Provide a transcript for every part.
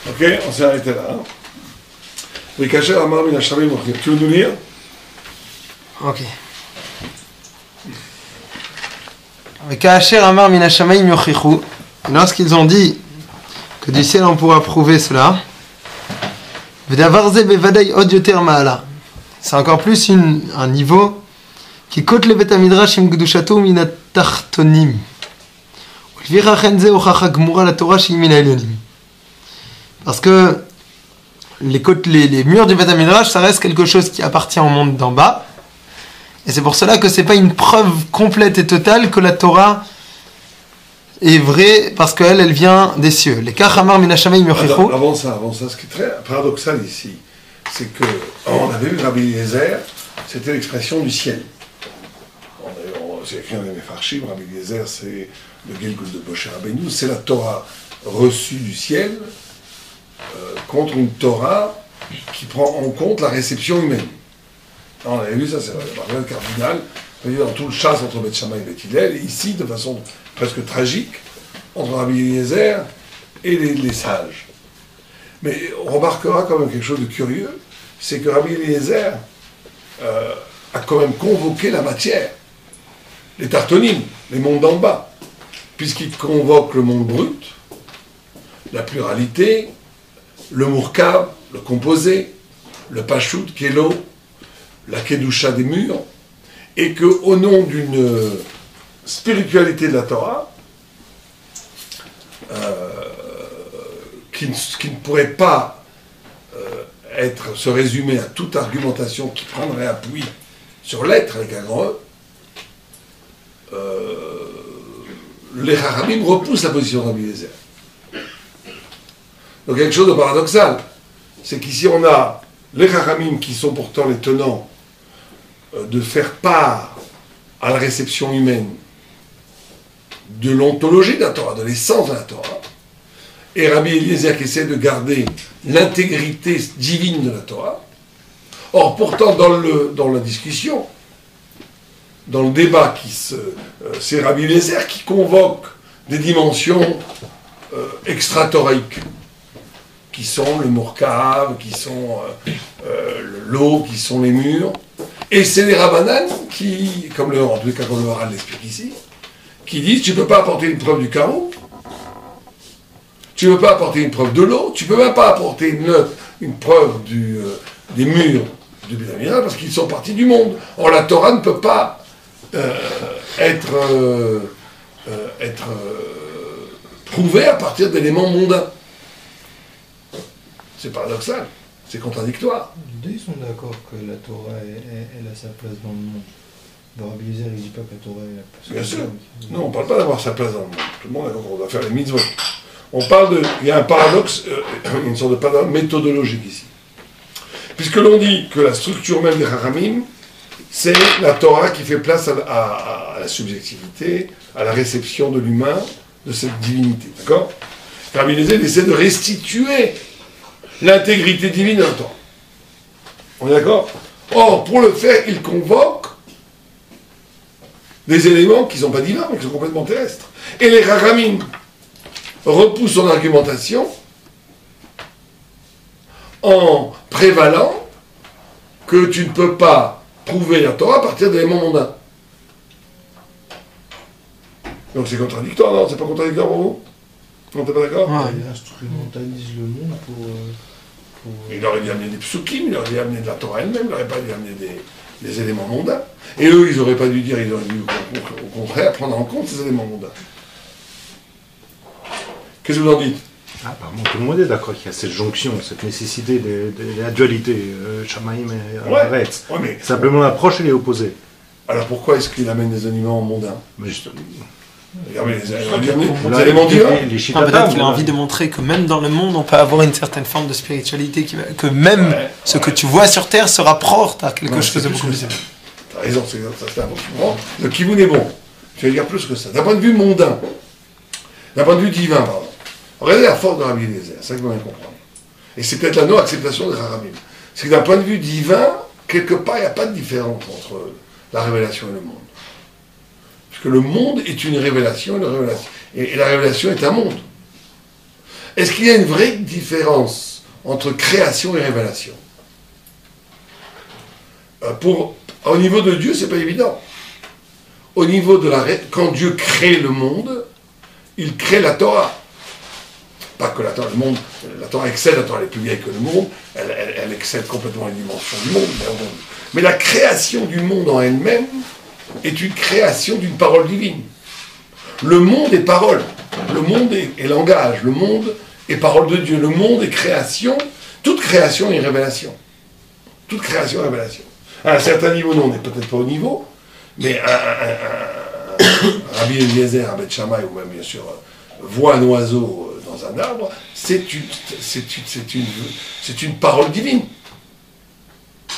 Ok, on s'est arrêté là. Hein. Oui, Kacher Amar Min Hashamayim Yochichu. Tu veux nous lire? Ok. Kacher Amar Min Hashamayim Yochichu. Lorsqu'ils ont dit que du ciel on pourra prouver cela, c'est encore plus un niveau qui cote le Bet Midrash im Gdushato min at-Tartonim. Parce que les murs du Bet Midrash, ça reste quelque chose qui appartient au monde d'en bas. Et c'est pour cela que c'est pas une preuve complète et totale que la Torah est vraie, parce qu'elle, elle vient des cieux. Les Kachamar min Hashamayim Yochichu. Avant ça, ce qui est très paradoxal ici, c'est que on avait vu Rabbi Eliezer, c'était l'expression du ciel. C'est écrit dans les Mefarshim, Rabbi Eliezer, c'est le Gilgul de Moshe Rabbeinu, c'est la Torah reçue du ciel contre une Torah qui prend en compte la réception humaine. On avait vu ça, c'est le cardinal, dans tout le chasse entre Beth Shammai et Beth Hillel, et ici, de façon presque tragique, entre Rabbi Eliezer et les sages. Mais on remarquera quand même quelque chose de curieux, c'est que Rabbi Eliezer a quand même convoqué la matière, les tartonimes, les mondes d'en bas, puisqu'il convoque le monde brut, la pluralité, le murkav, le composé, le pashut, qui est l'eau, la kedusha des murs, et qu'au nom d'une spiritualité de la Torah, qui ne pourrait pas se résumer à toute argumentation qui prendrait appui sur l'être avec un grand E, les Chachamim repoussent la position de Rabbi Eliezer. Donc quelque chose de paradoxal, c'est qu'ici on a les Chachamim qui sont pourtant les tenants de faire part à la réception humaine de l'ontologie de la Torah, de l'essence de la Torah, et Rabbi Eliezer qui essaie de garder l'intégrité divine de la Torah. Or, pourtant, dans la discussion, dans le débat, c'est Rabbi Eliezer qui convoque des dimensions extra-toraïques, qui sont le murkav, qui sont l'eau, qui sont les murs. Et c'est les Rabbanan qui, en tous les cas comme le Haral l'explique ici, qui disent tu ne peux pas apporter une preuve du chaos, tu ne peux pas apporter une preuve de l'eau, tu ne peux même pas apporter une preuve des murs du Beth Midrash parce qu'ils sont partis du monde. Or la Torah ne peut pas être prouvée à partir d'éléments mondains. C'est paradoxal. C'est contradictoire. Les deux, ils sont d'accord que la Torah, elle a sa place dans le monde. Rabbi Eliezer, il ne dit pas que la Torah, elle a sa place. Bien sûr. Non, on ne parle pas d'avoir sa place dans le monde. Tout le monde est d'accord, on doit faire les mitzvot. On parle il y a un paradoxe, une sorte de paradoxe méthodologique ici. Puisque l'on dit que la structure même des Chachamim, c'est la Torah qui fait place à la subjectivité, à la réception de l'humain, de cette divinité. D'accord? Rabbi Eliezer essaie de restituer l'intégrité divine de la Torah. On est d'accord? Or, pour le faire, il convoque des éléments qui ne sont pas divins, mais qui sont complètement terrestres. Et les Chachamim repoussent son argumentation en prévalant que tu ne peux pas prouver la Torah à partir d'éléments mondains. Donc c'est contradictoire, non? C'est pas contradictoire pour vous? Non, t'es pas d'accord? Il instrumentalise le monde pour... Il aurait dû amener des psukim, il aurait dû amener de la Torah elle-même, il n'aurait pas dû amener des éléments mondains. Et eux, ils n'auraient pas dû dire, ils auraient dû au contraire prendre en compte ces éléments mondains. Qu'est-ce que vous en dites? Apparemment, tout le monde est d'accord qu'il y a cette jonction, cette nécessité de la dualité, Shamaïm et Aretz. Ouais, simplement l'approche, elle est opposée. Alors pourquoi est-ce qu'il amène des éléments mondains? Mais justement, regardez, les éléments divins. Peut-être qu'il a envie de montrer que même dans le monde, on peut avoir une certaine forme de spiritualité, que même ce que tu vois sur Terre se rapporte à quelque chose de beaucoup plus élevé. T'as raison, c'est important. Le Kivun est bon. Je vais dire plus que ça. D'un point de vue mondain, d'un point de vue divin, pardon. Regardez la force de Rabbi Eliezer, c'est ça que vous devez comprendre. Et c'est peut-être la non-acceptation des Chachamim. C'est que d'un point de vue divin, quelque part, il n'y a pas de différence entre la révélation et le monde. Parce que le monde est une révélation, et la révélation est un monde. Est-ce qu'il y a une vraie différence entre création et révélation? Au niveau de Dieu, c'est pas évident. Au niveau de quand Dieu crée le monde, il crée la Torah. Pas que la Torah, la Torah excelle, la Torah est plus vieille que le monde, elle excelle complètement les dimensions du monde. Mais la création du monde en elle-même est une création d'une parole divine. Le monde est parole, le monde est langage, le monde est parole de Dieu, le monde est création, toute création est révélation. Toute création est révélation. À un certain niveau, nous on n'est peut-être pas au niveau, mais Rabbi Eliezer, à Beth Shammai, ou même bien sûr, voit un oiseau dans un arbre, c'est une parole divine.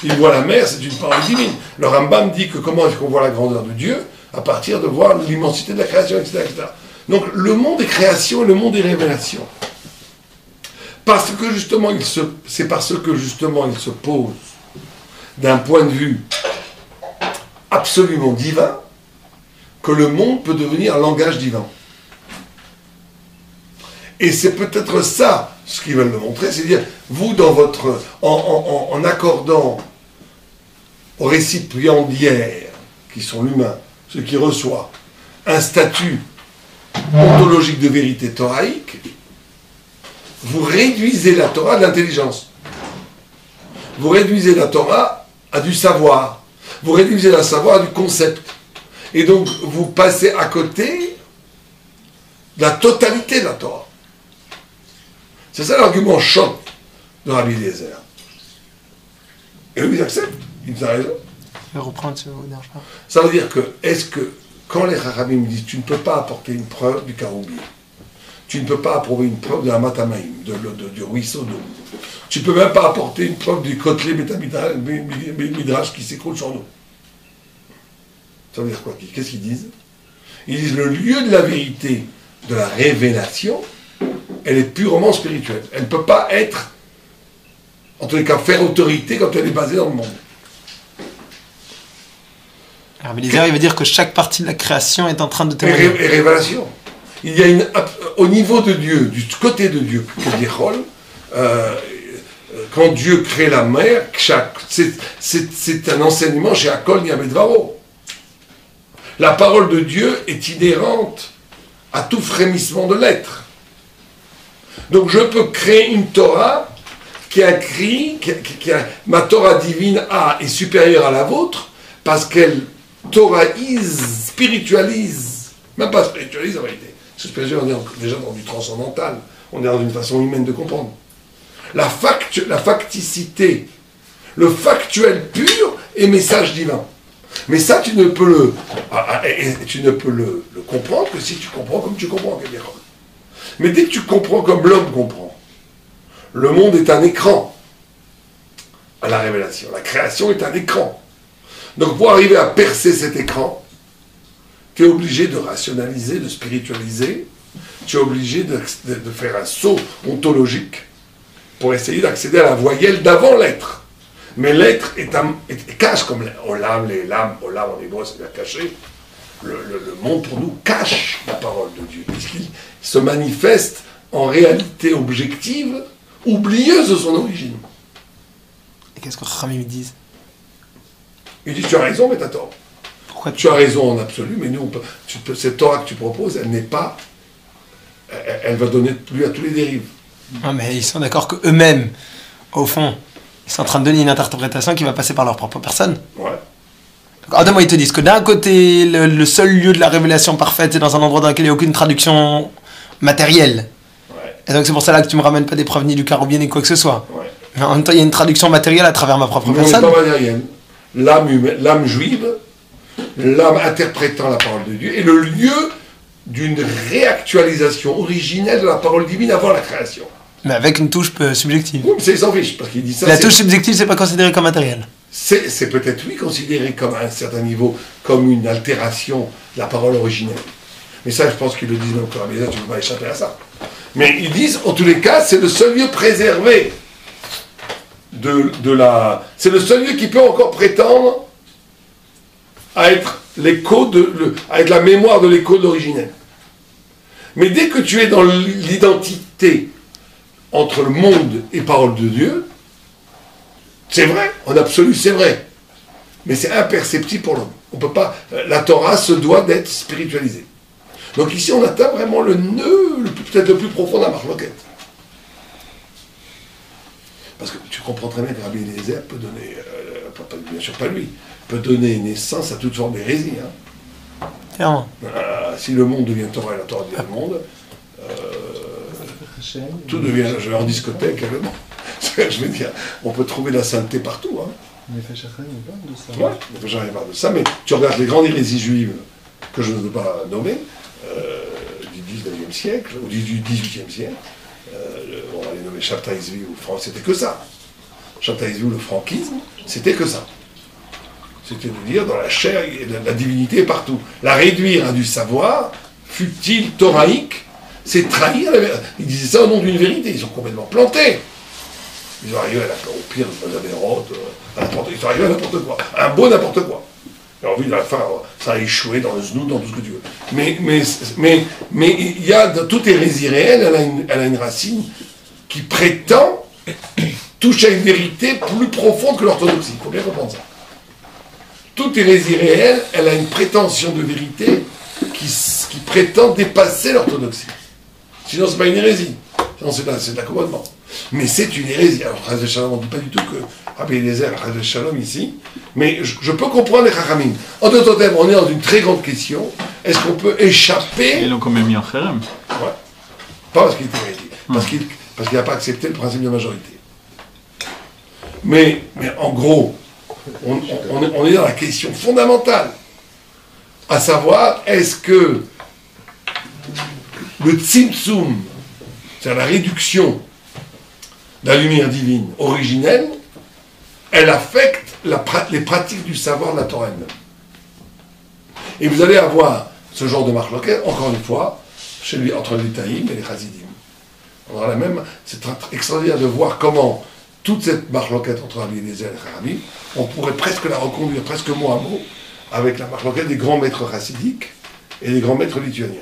Il voit la mer, c'est une parole divine. Le Rambam dit que comment est-ce qu'on voit la grandeur de Dieu? À partir de voir l'immensité de la création, etc., etc. Donc le monde est création et le monde est révélation. Parce que justement, c'est parce que justement il se pose d'un point de vue absolument divin que le monde peut devenir un langage divin. Et c'est peut-être ça ce qu'ils veulent me montrer, c'est-à-dire, vous, dans votre, en accordant aux récipiendaires, qui sont l'humain, ceux qui reçoivent, un statut ontologique de vérité thoraïque, vous réduisez la Torah à de l'intelligence. Vous réduisez la Torah à du savoir. Vous réduisez la savoir à du concept. Et donc, vous passez à côté de la totalité de la Torah. C'est ça l'argument choc de Rabbi Eliezer. Et eux, ils acceptent. Ils ont raison. Je vais reprendre, ça vous dérange pas. Ça veut dire que, quand les Chachamim me disent, tu ne peux pas apporter une preuve du Karoubi, tu ne peux pas approuver une preuve de la Matamaïm, du ruisseau d'eau, tu ne peux même pas apporter une preuve du Kotlé Midrash qui s'écroule sur nous. Ça veut dire quoi? Qu'est-ce qu'ils disent? Ils disent, le lieu de la vérité, de la révélation, elle est purement spirituelle. Elle ne peut pas être, en tous les cas, faire autorité quand elle est basée dans le monde. Alors, Eliezer, il veut dire que chaque partie de la création est en train de témoigner. Et révélation. Il y a au niveau de Dieu, du côté de Dieu, quand Dieu crée la mer, c'est un enseignement chez Akol Niamedvaro. La parole de Dieu est inhérente à tout frémissement de l'être. Donc je peux créer une Torah ma Torah divine A est supérieure à la vôtre parce qu'elle toraïse, spiritualise, même pas spiritualise en réalité. Parce que spiritualise, on est déjà dans du transcendantal, on est dans une façon humaine de comprendre. La facticité, le factuel pur est message divin. Mais ça, tu ne peux le comprendre que si tu comprends comme tu comprends. Mais dès que tu comprends comme l'homme comprend, le monde est un écran à la révélation. La création est un écran. Donc pour arriver à percer cet écran, tu es obligé de rationaliser, de spiritualiser, tu es obligé de faire un saut ontologique pour essayer d'accéder à la voyelle d'avant l'être. Mais l'être cache, comme olam, les lames, olam en hébreu, c'est-à-dire caché. Le monde pour nous cache la parole de Dieu, puisqu'il se manifeste en réalité objective, oublieuse de son origine. Et qu'est-ce que Chachamim disent? Il dit, tu as raison, mais t'as tort. Pourquoi tu as raison en absolu, mais nous, cette Torah que tu proposes, elle n'est pas... Elle va donner lieu à tous les dérives. Non, mais ils sont d'accord qu'eux-mêmes, au fond, ils sont en train de donner une interprétation qui va passer par leur propre personne. Ouais. Ils te disent que d'un côté, le seul lieu de la révélation parfaite, c'est dans un endroit dans lequel il n'y a aucune traduction matérielle. Ouais. Et donc c'est pour cela que tu me ramènes pas des preuves ni du Karoubi ni quoi que ce soit. Ouais. Mais en même temps, il y a une traduction matérielle à travers ma propre personne. Non, pas matérielle. L'âme juive, l'âme interprétant la parole de Dieu, est le lieu d'une réactualisation originelle de la parole divine avant la création. Mais avec une touche subjective. Oui, mais ça, ils s'en fichent, parce qu'il dit ça. La touche subjective, c'est pas considéré comme matériel. C'est peut-être, oui, considéré comme à un certain niveau, comme une altération de la parole originelle. Mais ça, je pense qu'ils le disent même quand même, tu ne peux pas échapper à ça. Mais ils disent, en tous les cas, c'est le seul lieu préservé c'est le seul lieu qui peut encore prétendre à être avec la mémoire de l'écho de l'originel. Mais dès que tu es dans l'identité entre le monde et parole de Dieu, c'est vrai, en absolu c'est vrai, mais c'est imperceptible pour l'homme. On peut pas, la Torah se doit d'être spiritualisée. Donc ici on atteint vraiment le nœud, peut-être le plus profond d'un marloquette. Parce que tu comprends très bien que Rabbi Eliezer peut donner, bien sûr pas lui, peut donner naissance à toute forme d'hérésie. Hein. Clairement. Si le monde devient Torah et la Torah devient le monde, tout devient, je vais en discothèque, je veux dire, on peut trouver la sainteté partout. Hein. Mais Fachachem, on parle de ça. Ouais, les Fachachem parlent de ça, mais tu regardes les grandes hérésies juives, que je ne veux pas nommer, du 19e siècle, ou du 18e siècle, on va les nommer Shabtai Zvi ou France, c'était que ça. Shabtai Zvi ou le franquisme, c'était que ça. C'était de dire dans la chair, la divinité est partout. La réduire à du savoir, fut-il thoraïque, c'est trahir la vérité. Ils disaient ça au nom d'une vérité, ils sont complètement plantés. Ils sont arrivés au pire de Mazabérot, ils sont arrivés à n'importe quoi, à un beau n'importe quoi. Et en vue de la fin, ça a échoué dans le znout, dans tout ce que tu veux. Mais il y a, dans toute hérésie réelle, elle a une racine qui prétend toucher à une vérité plus profonde que l'orthodoxie. Il faut bien comprendre ça. Toute hérésie réelle, elle a une prétention de vérité qui prétend dépasser l'orthodoxie. Sinon, c'est pas une hérésie. Sinon, c'est de l'accommodement. Mais c'est une hérésie. Alors, Chaz Shalom, on ne dit pas du tout que Rabbi Eliezer, Chaz Shalom ici, mais je peux comprendre les Chachamim. En d'autres termes, on est dans une très grande question. Est-ce qu'on peut échapper... Ils l'ont quand même mis en Kherem. Ouais. Pas parce qu'il était hérésie. Parce qu'il n'a pas accepté le principe de majorité. Mais en gros, on est dans la question fondamentale. À savoir, est-ce que le tzimtzum, c'est-à-dire la réduction de la lumière divine originelle, elle affecte les pratiques du savoir de la Torah elle-même. Et vous allez avoir ce genre de marloquet, encore une fois, chez lui, entre les Taïm et les Chassidim. On aura la même, c'est extraordinaire de voir comment toute cette marloquette entre Rabbi Eliezer et les Rabbi, on pourrait presque la reconduire, presque mot à mot, avec la marloquette des grands maîtres chassidiques et des grands maîtres lituaniens.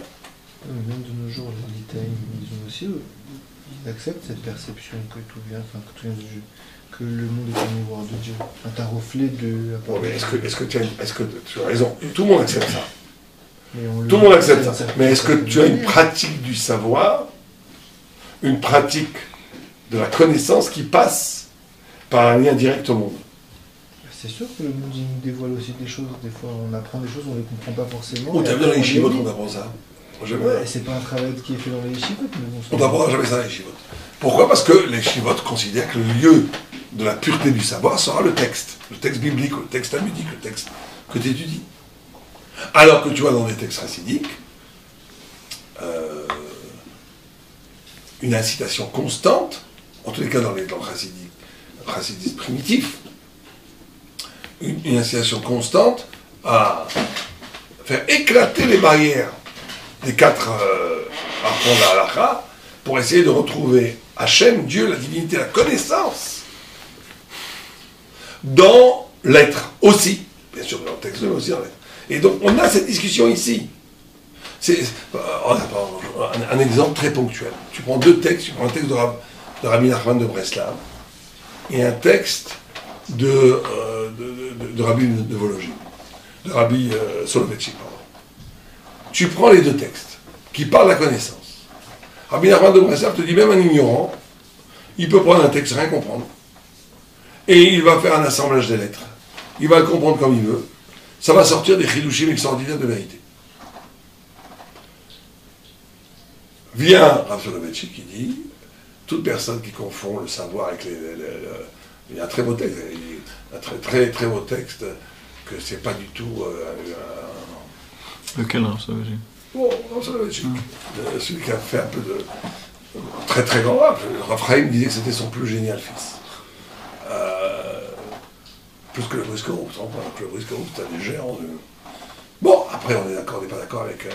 Même de nos jours, les Litaïm, ils ont aussi, ils acceptent cette perception que tout vient, que tout vient du Dieu, que le monde est un miroir de Dieu, un reflet de la parole. Ouais, mais est-ce que tu as raison? Tout le monde accepte ça. Tout le monde accepte ça. Mais est-ce que tu as une pratique du savoir, une pratique de la connaissance qui passe par un lien direct au monde? C'est sûr que le monde il nous dévoile aussi des choses. Des fois, on apprend des choses, on ne les comprend pas forcément. Oh, t'as vu dans les yeshivot qu'on apprend ça? Ouais, c'est pas un travail qui est fait dans les yeshivot, mais bon. On n'apprendra jamais ça dans les yeshivot. Pourquoi? Parce que les yeshivot considèrent que le lieu de la pureté du savoir sera le texte biblique, le texte talmudique, le texte que tu étudies. Alors que tu vois dans les textes chassidiques, une incitation constante, en tous les cas dans le chassidisme primitif, une incitation constante à faire éclater les barrières des quatre arpents de la halakha pour essayer de retrouver Hachem, Dieu, la divinité, la connaissance dans l'être aussi, bien sûr dans le texte mais aussi dans l'être. Et donc on a cette discussion ici. C'est un exemple très ponctuel. Tu prends deux textes, tu prends un texte de Rabbi Nachman de Breslav et un texte de Rabbi de Vologine, de Rabbi Soloveitchik, pardon. Tu prends les deux textes qui parlent de la connaissance. Rabbi Nachman de Breslav te dit même un ignorant, il peut prendre un texte, rien comprendre, et il va faire un assemblage des lettres. Il va le comprendre comme il veut. Ça va sortir des chidushim extraordinaires de vérité. Vient Rav Soloveitchik qui dit toute personne qui confond le savoir avec il y a un très beau texte, un très très beau texte que c'est pas du tout Lequel Rav Soloveitchik? Bon, Rav Soloveitchik, celui qui a fait un peu de très très grand Rav. Rav Chaim disait que c'était son plus génial fils. Plus que le Briskow, le Briskow, c'était des géants. Bon, après on est d'accord, on n'est pas d'accord avec.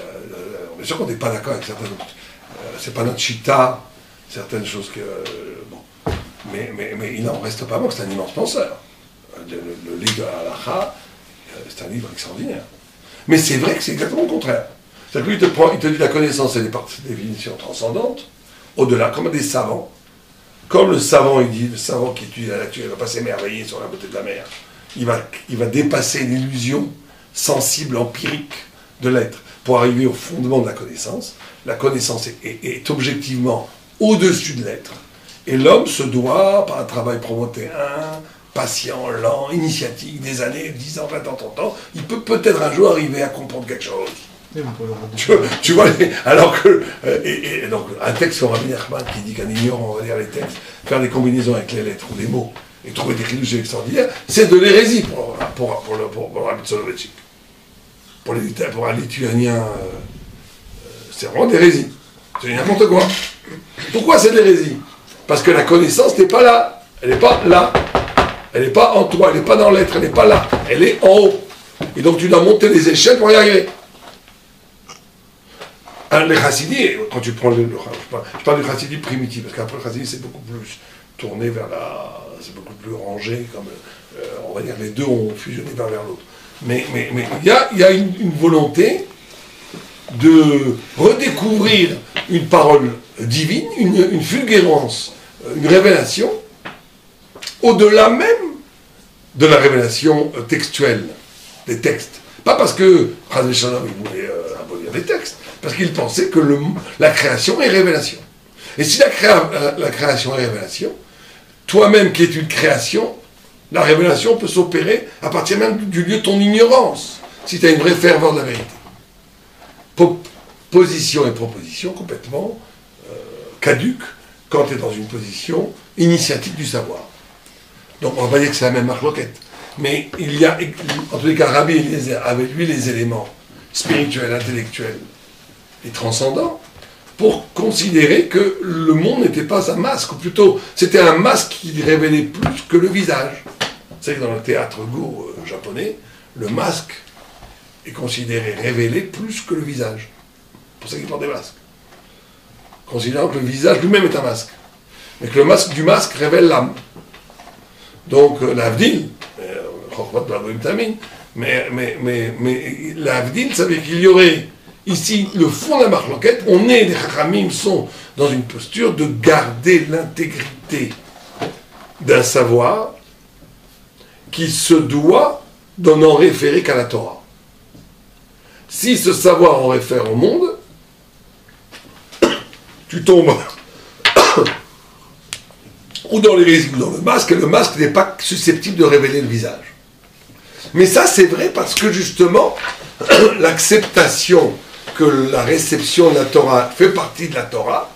Bien sûr qu'on n'est pas d'accord avec certaines. C'est pas notre chita, certaines choses que. Bon. Mais il n'en reste pas moins que c'est un immense penseur. Le livre de la halakha, c'est un livre extraordinaire. Mais c'est vrai que c'est exactement le contraire. C'est-à-dire que lui, il te dit la connaissance et des définitions transcendantes, au-delà, comme des savants, Comme le savant, il dit, le savant qui étudie la nature, il ne va pas s'émerveiller sur la beauté de la mer. Il va dépasser l'illusion sensible, empirique de l'être pour arriver au fondement de la connaissance. La connaissance est objectivement au-dessus de l'être. Et l'homme se doit, par un travail promotéen, patient, lent, initiatique, des années, 10 ans, 20 ans, 30 ans, il peut peut-être un jour arriver à comprendre quelque chose. Tu vois, alors que, et donc, un texte comme Rabbi Nachman qui dit qu'un ignorant va lire les textes, faire des combinaisons avec les lettres ou les mots, et trouver des chidushim extraordinaires, c'est de l'hérésie pour Rabbi Soloveitchik. Pour un lituanien, c'est vraiment d'hérésie. C'est n'importe quoi. Pourquoi c'est de l'hérésie? Parce que la connaissance n'est pas là. Elle n'est pas là. Elle n'est pas en toi, elle n'est pas dans l'être, elle n'est pas là. Elle est en haut. Et donc tu dois monter les échelles pour y arriver. Les chassidis, quand tu prends je parle du chassidis primitif, parce qu'après le chassidis c'est beaucoup plus tourné vers c'est beaucoup plus rangé, comme on va dire les deux ont fusionné l'un vers l'autre. Mais il y a une volonté de redécouvrir une parole divine, une fulgurance, une révélation, au-delà même de la révélation textuelle, des textes. Pas parce que Chazé Shalom il voulait abolir les textes, parce qu'il pensait que la création est révélation. Et si la création est révélation, toi-même qui es une création, la révélation peut s'opérer à partir même du lieu de ton ignorance, si tu as une vraie ferveur de la vérité. Position et proposition complètement caduques quand tu es dans une position initiatique du savoir. Donc on va pas dire que c'est la même marloquette. Mais il y a, en tous les cas, Rabbi Eliezer avait lui les éléments spirituels, intellectuels et transcendants pour considérer que le monde n'était pas un masque, ou plutôt c'était un masque qui révélait plus que le visage. C'est que dans le théâtre Go japonais, le masque est considéré révélé plus que le visage. C'est pour ça qu'ils portent des masques. Considérant que le visage lui-même est un masque. Mais que le masque du masque révèle l'âme. Donc l'Avdil, mais l'Avdil, ça veut dire qu'il y aurait ici le fond de la marloquette. Les Chachamim sont dans une posture de garder l'intégrité d'un savoir qui se doit d'en n'en référer qu'à la Torah. Si ce savoir en réfère au monde, tu tombes ou dans l'hérésie ou dans le masque, et le masque n'est pas susceptible de révéler le visage. Mais ça, c'est vrai parce que justement, l'acceptation que la réception de la Torah fait partie de la Torah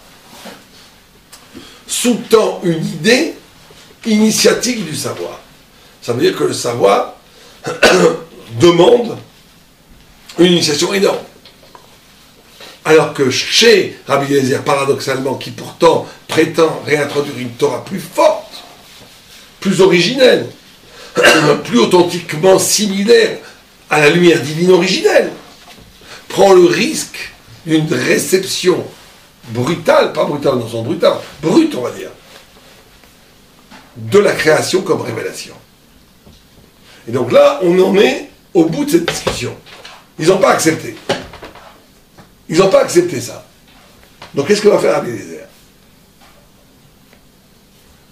sous-tend une idée initiatique du savoir. Ça veut dire que le savoir demande une initiation énorme. Alors que chez Rabbi Eliezer, paradoxalement, qui pourtant prétend réintroduire une Torah plus forte, plus originelle, plus authentiquement similaire à la lumière divine originelle, prend le risque d'une réception brutale, pas brutale dans son brutal, brute on va dire, de la création comme révélation. Et donc là, on en est au bout de cette discussion. Ils n'ont pas accepté. Ils n'ont pas accepté ça. Donc qu'est-ce que va faire Rabbi Eliezer?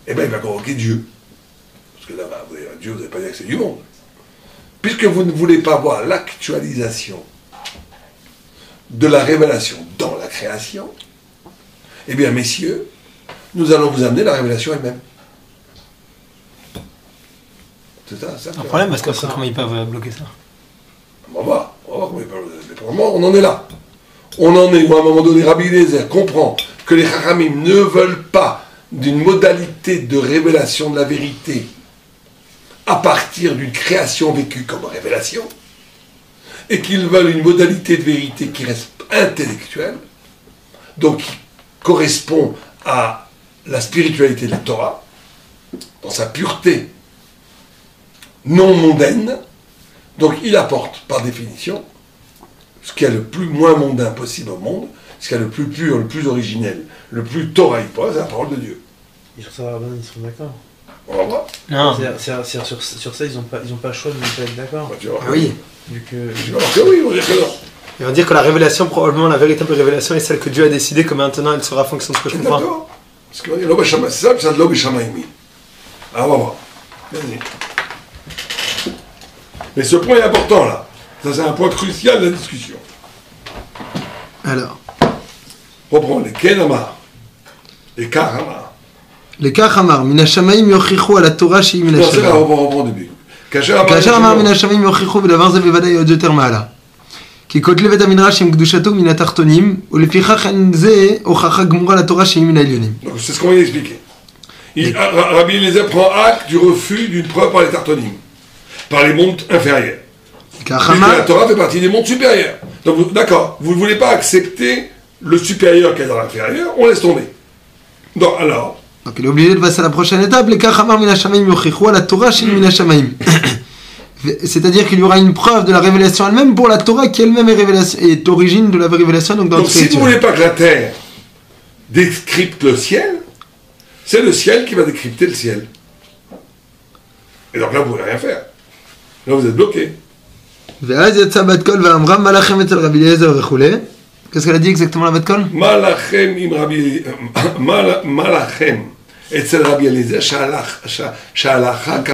Eh bien, il va convoquer Dieu. Parce que là, Dieu, vous n'avez pas dit que c'est du monde. Puisque vous ne voulez pas voir l'actualisation de la révélation dans la création, eh bien, messieurs, nous allons vous amener la révélation elle-même. C'est ça. Un problème, parce qu'après, comment ils peuvent bloquer ça? On va voir comment ils peuvent bloquer. Pour le moment, on en est là. On en est où à un moment donné, Rabbi Eliezer comprend que les Chachamim ne veulent pas d'une modalité de révélation de la vérité à partir d'une création vécue comme révélation, et qu'ils veulent une modalité de vérité qui reste intellectuelle, donc qui correspond à la spiritualité de la Torah, dans sa pureté non mondaine. Donc il apporte, par définition, ce qu'il y a le plus moins mondain possible au monde, ce qu'il y a le plus pur, le plus originel, le plus toraïque, c'est la parole de Dieu. Et sur ça, ils sont d'accord. On va voir. Non. Sur ça, ils n'ont pas le choix de ne pas être d'accord. Bah, tu vas voir Ah oui. Vu que... Tu vas voir que oui, on va dire que non. Ils vont dire que la révélation, probablement la véritable révélation, est celle que Dieu a décidé que maintenant elle sera en fonction de ce que je comprends. D'accord. Parce qu'on dit l'obé shamaïm, c'est ça, c'est l'obé shamaïmi. Alors on va voir. Vas-y. Mais ce point est important là. Ça c'est un point crucial de la discussion. Alors, Reprends les Kenamar, les Kahamar. les Kachamar, Mina Shamaim yochichu à la Torah chez Mina Non, c'est là, Shamaim. reprends au début. כאשר אמר מן השמיים יוכיחו בדבר זה בוודאי עוד יותר מעלה. כי כותלי בית המדרש עם קדושתו מן התחתונים, ולפיכך אין זה הוכחה גמורה לתורה שהיא מן העליונים. Donc c'est ce qu'on vient d'expliquer. Rabbi Eliezer prend acte du refus d'une preuve par les tartonimes, par les mondes inférieurs. כך Puisque אמר, la Torah fait partie des mondes supérieurs. Donc d'accord, vous ne voulez pas accepter le supérieur qu'il y a dans l'inférieur, on laisse tomber. Donc alors, donc il est obligé de passer à la prochaine étape, les כך אמר מן השמיים יוכיחו על התורה שהיא מן השמיים. C'est-à-dire qu'il y aura une preuve de la révélation elle-même pour la Torah qui elle-même est origine de la révélation. Donc si vous ne voulez pas que la terre décrypte le ciel, c'est le ciel qui va décrypter le ciel. Et donc là, vous ne pouvez rien faire. Là, vous êtes bloqué. ואז יצא בת קול ואמרה מה לכם אצל רבי אליעזר וכולי. Qu'est-ce qu'elle a dit exactement la בת קול? מה לכם אצל רבי אליעזר שההלכה